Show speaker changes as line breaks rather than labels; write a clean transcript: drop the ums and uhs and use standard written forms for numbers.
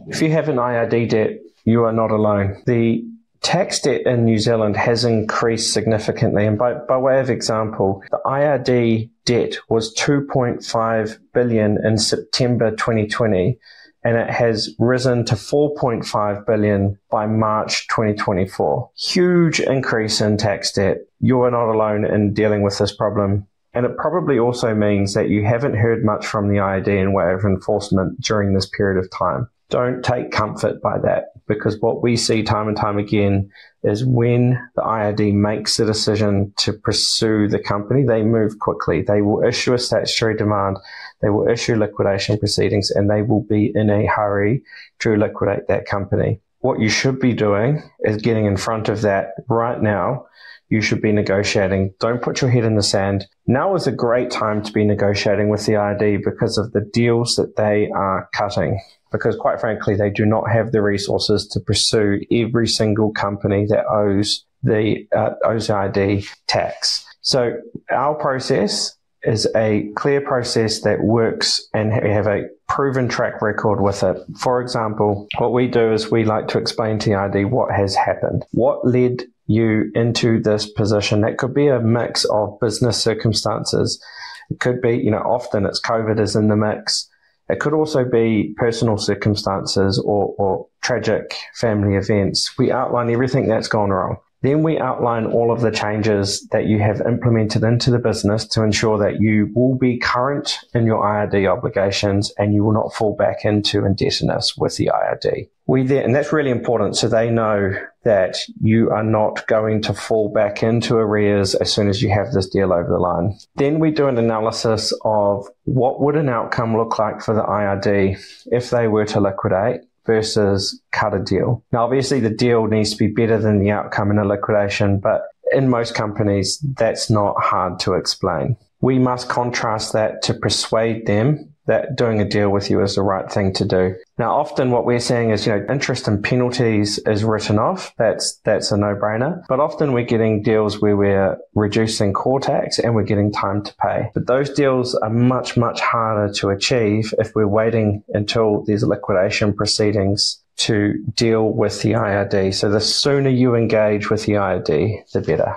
If you have an IRD debt, you are not alone. The tax debt in New Zealand has increased significantly, and by way of example, the IRD debt was 2.5 billion in September 2020, and it has risen to 4.5 billion by March 2024. Huge increase in tax debt. You are not alone in dealing with this problem. And it probably also means that you haven't heard much from the IRD in way of enforcement during this period of time. Don't take comfort by that, because what we see time and time again is when the IRD makes the decision to pursue the company, they move quickly. They will issue a statutory demand, they will issue liquidation proceedings, and they will be in a hurry to liquidate that company. What you should be doing is getting in front of that right now. You should be negotiating. Don't put your head in the sand. Now is a great time to be negotiating with the IRD because of the deals that they are cutting. Because quite frankly, they do not have the resources to pursue every single company that owes the IRD tax. So our process is a clear process that works, and we have a proven track record with it. For example, what we do is we like to explain to the IRD what has happened. What led you into this position? That could be a mix of business circumstances. It could be, often it's COVID is in the mix. It could also be personal circumstances or tragic family events. We outline everything that's gone wrong. Then we outline all of the changes that you have implemented into the business to ensure that you will be current in your IRD obligations and you will not fall back into indebtedness with the IRD. And that's really important, so they know that you are not going to fall back into arrears as soon as you have this deal over the line. Then we do an analysis of what would an outcome look like for the IRD if they were to liquidate versus cut a deal. Now, obviously, the deal needs to be better than the outcome in a liquidation, but in most companies, that's not hard to explain. We must contrast that to persuade them that doing a deal with you is the right thing to do. Now, often what we're saying is, interest and penalties is written off. That's a no-brainer. But often we're getting deals where we're reducing core tax and we're getting time to pay. But those deals are much, much harder to achieve if we're waiting until there's liquidation proceedings to deal with the IRD. So the sooner you engage with the IRD, the better.